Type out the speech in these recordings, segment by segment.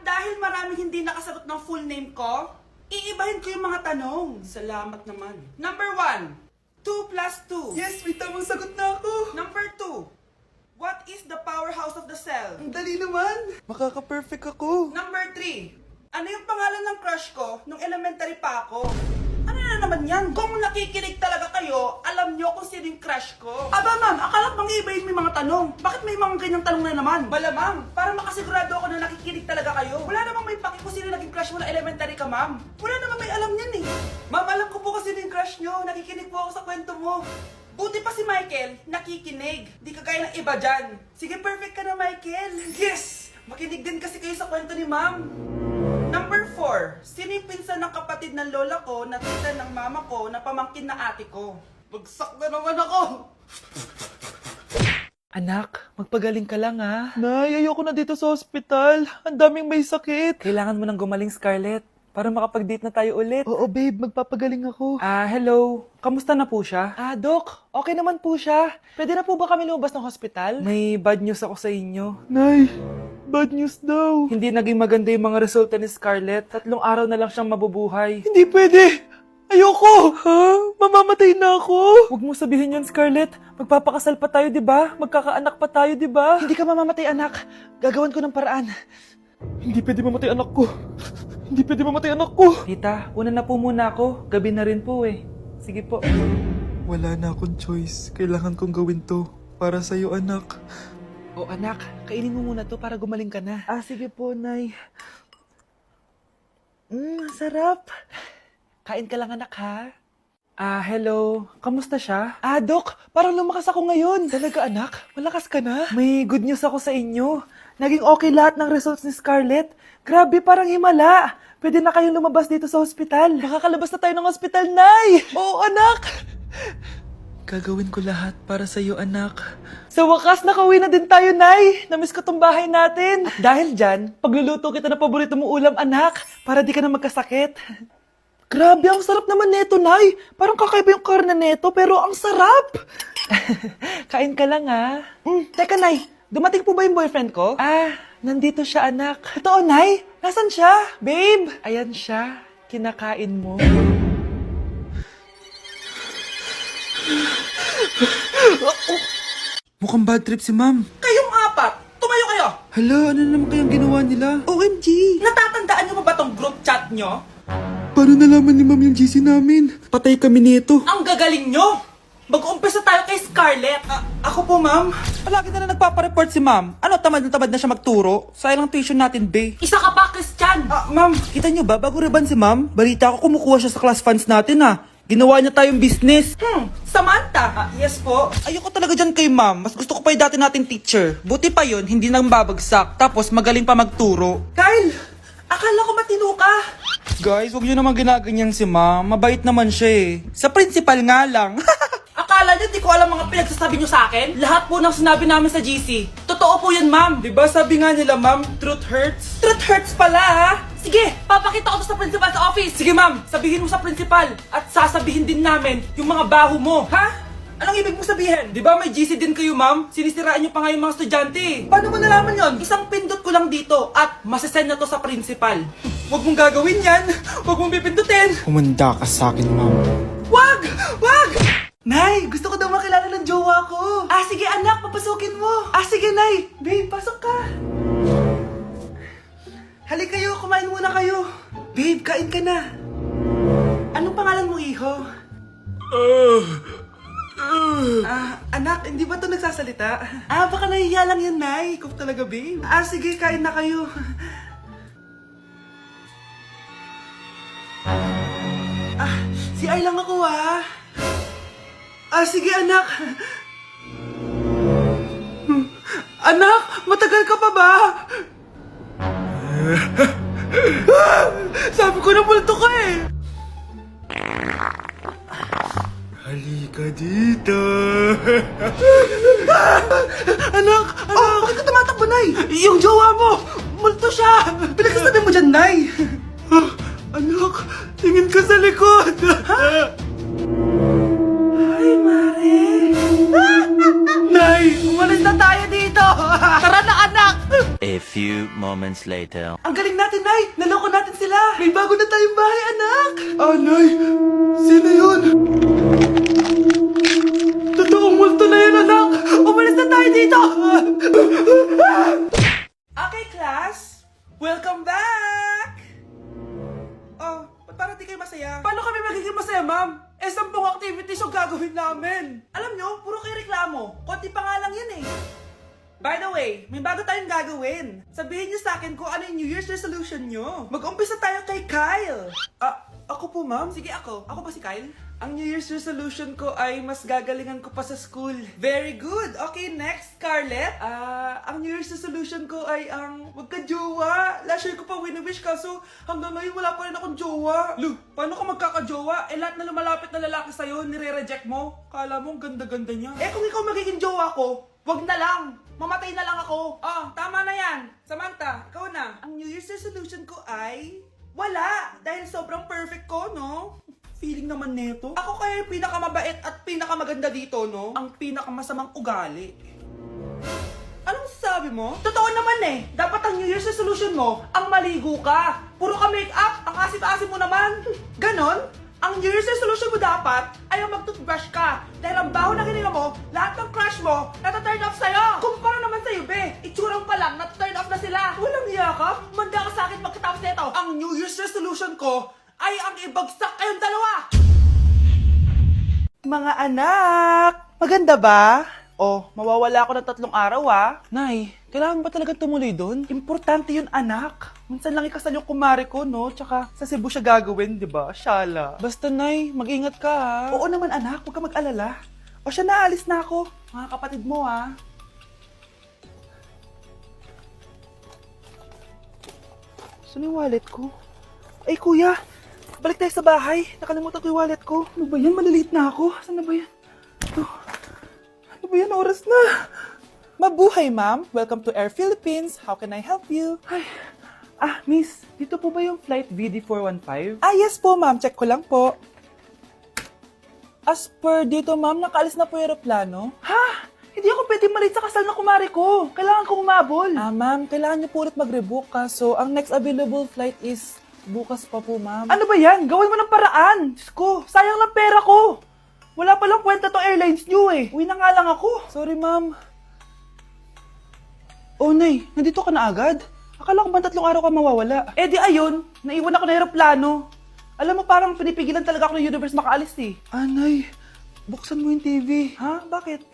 dahil maraming hindi nakasagot ng full name ko, iibahin ko yung mga tanong. Salamat naman. Number 1, 2 plus 2. Yes, may tamang sagot na ako. Number 2, what is the powerhouse of the cell? Ang dali naman. Makaka-perfect ako. Number 3, ano yung pangalan ng crush ko nung elementary pa ako? Ano na naman yan? Kung nakikinig talaga kayo, alam nyo kung sino yung crush ko. Aba ma'am, akala bang iibahin may mga tanong? Bakit may mga ganyang tanong na naman? Bala ma'am, para makasigurado ako na nakikinig talaga kayo. Wala namang may paki kung sino naging crush mo na elementary ka ma'am. Wala namang may alam yan eh. Ma'am, alam ko po kung sino yung crush nyo. Nakikinig po ako sa kwento mo. Buti pa si Michael, nakikinig. Di kagaya ng iba dyan. Sige, perfect ka na Michael. Yes! Makinig din kasi kayo sa kwento ni ma'am. Number 4, sino yung pinsan ng kapatid ng lola ko na tita ng mama ko na pamangkin na ate ko? Bagsak na naman ako! Anak, magpagaling ka lang ha. Nay, ayoko na dito sa ospital. Ang daming may sakit. Kailangan mo nang gumaling, Scarlett. Para makapag-date na tayo ulit. Oo, babe. Magpapagaling ako. Hello. Kamusta na po siya? Doc. Okay naman po siya. Pwede na po ba kami lumabas ng hospital? May bad news ako sa inyo. Nay, bad news daw. Hindi naging maganda yung mga resulta ni Scarlett. 3 araw na lang siyang mabubuhay. Hindi pwede. Ayoko! Ha? Mamamatay na ako? Huwag mo sabihin yun, Scarlett. Magpapakasal pa tayo, di ba? Magkakaanak pa tayo, di ba? Hindi ka mamamatay, anak. Gagawan ko ng paraan. Hindi pwede mamatay anak ko. Hindi pwede mamatay anak ko. Tita, una na po muna ako. Gabi na rin po eh. Sige po. Wala na akong choice. Kailangan kong gawin to. Para sa'yo, anak. O anak, kainin mo muna to para gumaling ka na. Sige po, Nay. Sarap. Kain ka lang, anak, ha? Hello. Kamusta siya? Doc, parang lumakas ako ngayon. Talaga, anak? Malakas ka na? May good news ako sa inyo. Naging okay lahat ng results ni Scarlett. Grabe, parang himala. Pwede na kayong lumabas dito sa ospital. Makakalabas na tayo ng ospital, Nay! Oo, anak! Gagawin ko lahat para sa'yo, anak. Sa wakas, nakauwi na din tayo, Nay. Namiss ko tong bahay natin. At dahil dyan, pagluluto kita na paborito mong ulam, anak, para di ka na magkasakit. Grabe, ang sarap naman neto, Nay. Parang kakaiba yung karne neto, pero ang sarap. Kain ka lang, ha? Teka, Nay. Dumating po ba yung boyfriend ko? Nandito siya, anak. Totoo, Nay? Nasaan siya? Babe! Ayan siya. Kinakain mo. Mukhang bad trip si ma'am. Kayong 4, tumayo kayo! Hala, ano naman kayang ginawa nila? OMG! Natatandaan nyo ba tong group chat nyo? Paano nalaman ni ma'am yung GC namin? Patay kami nito. Ang gagaling nyo! Mag-uumpisa tayo kay Scarlett. Ako po, ma'am. Palagi na nagpapareport si ma'am. Ano, tamad na siya magturo? Sayang lang tuition natin, be. Isa ka pa, Christian! Ma'am, kita niyo ba, bago reban si ma'am, balita ko kumukuha siya sa class funds natin, ha. Ginawa niya tayong business. Samantha! Yes po. Ayoko talaga dyan kay ma'am. Mas gusto ko pa yung dati nating teacher. Buti pa yun, hindi nang babagsak. Tapos magaling pa magturo. Kyle! Akala ko matino ka! Guys, huwag niyo naman ginaganyan si ma'am. Mabait naman siya eh. Sa principal nga lang. Akala niyo di ko alam mga pinagsasabi niyo sa akin? Lahat po ng sinabi namin sa GC. Totoo po yan, ma'am. Diba sabi nga nila ma'am, truth hurts? Truth hurts pala, ha? Sige, papakita ko to sa principal sa office. Sige ma'am, sabihin mo sa principal. At sasabihin din namin yung mga baho mo. Ha? Anong ibig mo sabihin? Di ba may GC din kayo ma'am? Sinisiraan niyo pa nga yung mga estudyante. Paano mo nalaman yon? Isang pindot ko lang dito at masasend na to sa principal. Huwag mong gagawin yan. Huwag mong pipindutin. Humanda ka sa akin, ma'am. Wag! Wag! Nay, gusto ko daw makilala ng jowa ko. Sige anak, papasukin mo. Sige Nay. Babe, pasok ka. Halika kayo, kumain muna kayo. Babe, kain ka na. Anong pangalan mo, iho? Anak, hindi ba to nagsasalita? Baka nahihiya lang yan, Nay. Ikaw talaga, babe. Sige, kain na kayo. Si Ay lang ako, ha? Sige anak. Anak, matagal ka pa ba? Sabi ko na multo ka eh. Halika dito. Anak! Bakit ka tumatakbo, Nay? Yung jowa mo! Multo siya! Pinagsasabi mo dyan, Nay. Anak, tingin ka sa likod. Ay, Mare. Nay! Umalis na tayo dito. Tara na, anak. A A few moments later. Ang galing natin, Nay! Naloko natin sila! May bago na tayong bahay, anak! Anay! Sino yun? Totoong multo na yun, anak! Umalis na tayo dito! Okay, class! Welcome back! Oh, ba't parang di kayo masaya? Paano kami magiging masaya, ma'am? 10 activities yung gagawin namin! Alam nyo, puro kayo reklamo. Konti pa nga lang yun eh. By the way, may bago tayong gagawin. Sabihin niyo sa akin kung ano yung New Year's resolution niyo. Mag-umpisa tayo kay Kyle. Ako po, ma'am? Sige, ako. Ako ba si Kyle? Ang New Year's resolution ko ay mas gagalingan ko pa sa school. Very good. Okay, next, Scarlett. Ang New Year's resolution ko ay ang magka-jowa. Last year ko pa wini-wish kaso hanggang ngayon wala pa rin akong jowa. Lu, paano ka magkaka-jowa? Lahat na lumalapit na lalaki sa'yo, nire-reject mo. Kala mo ang ganda-ganda niya. Kung ikaw magiging jowa ko, wag na lang. Mamatay na lang ako. Tama na yan. Samantha, ikaw na. Ang New Year's resolution ko ay wala. Dahil sobrang perfect ko, no? Feeling naman neto. Ako kaya yung pinakamabait at pinakamaganda dito, no? Ang pinakamasamang ugali. Anong sabi mo? Totoo naman eh. Dapat ang New Year's resolution mo, ang maligo ka. Puro ka make-up. Ang asit-asit mo naman. Ganon? Ang New Year's resolution mo dapat ay ang mag-toothbrush ka. Dahil ang baho na hininga mo, lahat ng crush mo, nata-turn off sa'yo. Kumpara naman sa'yo, be. Itsurang pa lang, nata-turn off na sila. Walang yakap. Manda ka sa akin pagkatapos nito. Ang New Year's resolution ko ay ang ibagsak kayong dalawa. Mga anak, maganda ba? Mawawala ako ng 3 araw Nay, kailangan ba talaga tumuloy doon? Importante yun, anak. Minsan lang ikasal yung kumare ko, no? Tsaka sa Cebu siya gagawin, di ba? Shala. Basta, Nay, mag-ingat ka, ha? Oo naman, anak. Huwag ka mag-alala. Siya na, alis na ako. Mga kapatid mo, ha? Saan yung wallet ko? Ay, kuya! Balik tayo sa bahay. Nakalimutan ko yung wallet ko. Ano ba yan? Maliliit na ako. Saan na ba yan? Ano ba yan? Oras na. Mabuhay, ma'am. Welcome to Air Philippines. How can I help you? Ay. Miss. Dito po ba yung flight VD415? Yes po, ma'am. Check ko lang po. As per dito, ma'am, nakaalis na po yung aeroplano. Ha? Hindi ako pwede malit sa kasal na kumari ko. Kailangan ko umabol. Ma'am, kailangan niyo po ulit mag-rebook ka. So, ang next available flight is bukas pa po, ma'am. Ano ba yan? Gawin mo ng paraan. Diyos ko, sayang lang pera ko. Wala palang kwenta tong airlines niyo eh. Uwi na nga lang ako. Sorry, ma'am. Nay, nandito ka na agad? Akala ko ba 3 araw ka mawawala? Di ayun, naiwan ako na aeroplano. Alam mo, parang pinipigilan talaga ako ng universe makaalis eh. Nay, buksan mo yung TV. Ha? Bakit?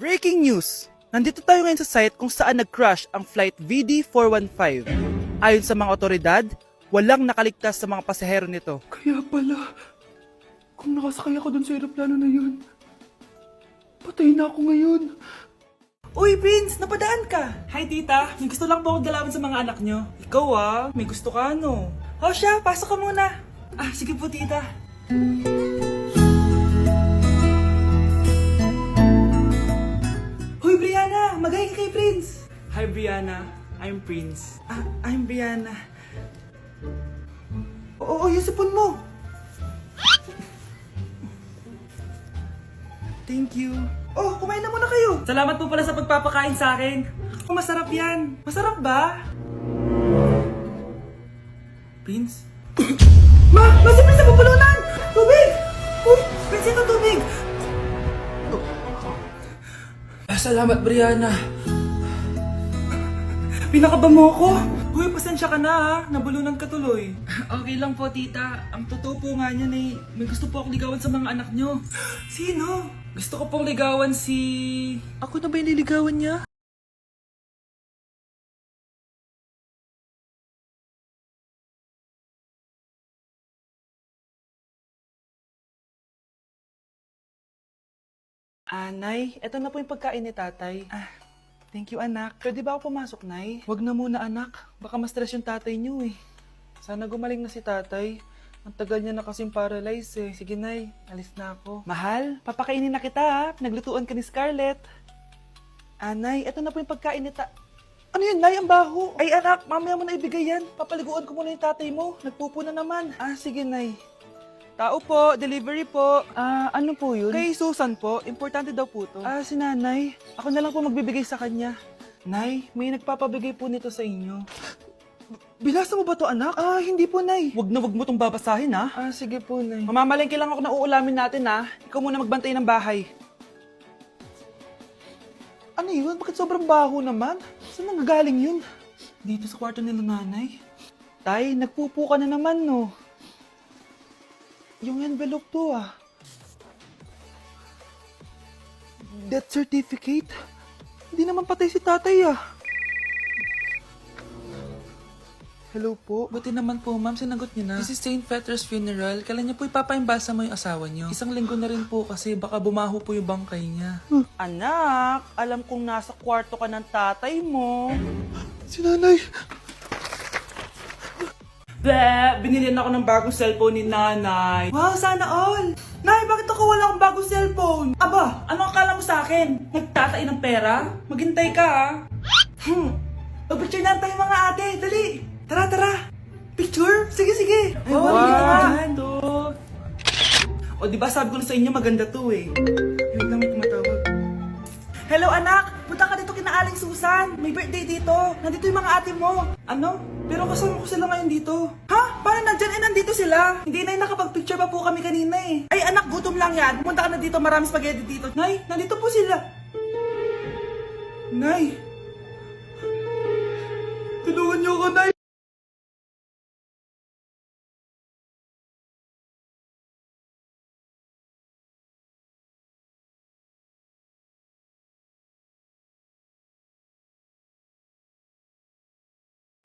Breaking news! Nandito tayo ngayon sa site kung saan nag-crash ang flight VD415. Ayon sa mga otoridad, walang nakaligtas sa mga pasahero nito. Kaya pala, kung nakasakay ako dun sa aeroplano na yun, patay na ako ngayon. Uy, Prince! Napadaan ka! Hi, tita! May gusto lang po akong dalawin sa mga anak nyo. Ikaw may gusto ka siya, pasok ka muna. Sige po, tita. Hoy, Brianna! Magay ka kay Prince! Hi, Brianna. I'm Prince. I'm Brianna. Oo, yung sipon mo. Thank you. Kumain na muna kayo. Salamat po pala sa pagpapakain sa akin. Masarap yan. Masarap ba? Prince? Si Prince sa pupulunan! Tubig! Prince, ito tubig! Salamat, Brianna. Pinakaba mo ako? Pasensya ka na nabulunan ka tuloy. Okay lang po, tita. Ang totoo po nga niyan may gusto po akong ligawan sa mga anak nyo. Sino? Gusto ko pong ligawan si... Ako na ba yung niligawan niya? Nay, eto na po yung pagkain ni tatay. Thank you, anak. Pwede ba ako pumasok, Nay? Wag na muna, anak. Baka ma-stress yung tatay niyo eh. Sana gumaling na si tatay. Ang tagal niya na kasing paralyzed eh. Sige, Nay. Alis na ako. Mahal, papakainin na kita Naglutuan ka ni Scarlett. Nay, eto na po yung pagkain ni Ano yun, Nay? Ang baho. Ay, anak, mamaya mo na ibigay yan. Papaliguan ko muna yung tatay mo. Nagpupo na naman. Sige, Nay. Tao po, delivery po. Ano po yun? Kay Susan po, importante daw po to. Si nanay, ako na lang po magbibigay sa kanya. Nay, may nagpapabigay po nito sa inyo. Bilasa mo ba to, anak? Hindi po, Nay. Wag mo tong babasahin, ha? Sige po, Nay. Mamamalengke lang ako na uulamin natin, ha? Ikaw muna magbantay ng bahay. Ano yun? Bakit sobrang baho naman? Saan nanggagaling yun? Dito sa kwarto nila nanay. Tay, nagpupo ka na naman, no? Yung envelope to, ah. Death certificate? Hindi naman patay si tatay, ah. Hello po. Buti naman po, ma'am. Sinagot niyo na. This is St. Peter's Funeral. Kailan niya po ipapaimbasa mo yung asawa niyo? Isang linggo na rin po kasi baka bumaho po yung bangkay niya. Anak, alam kong nasa kwarto ka ng tatay mo. Si nanay! Binilihan ako ng bagong cellphone ni nanay. Wow, sana all! Nay, bakit ako wala akong bagong cellphone? Aba, ano akala mo sa akin? Nagtatay ng pera? Maghintay ka, ah. Mag-picture na tayo mga ate, dali! Tara, tara! Picture? Sige, sige! Ay, O, di ba sabi ko na sa inyo maganda to eh. Wait lang, may tumatawag. Hello anak! Punta ka dito kina Aling Susan! May birthday dito! Nandito yung mga ate mo! Ano? Pero kasama ko sila ngayon dito. Ha? Paano nandyan? Nandito sila! Hindi na nakapag-picture pa po kami kanina eh. Ay anak, gutom lang yan! Pumunta ka na dito, marami spaghetti dito. Nay, nandito po sila! Nay! Tulungan niyo ako, Nay!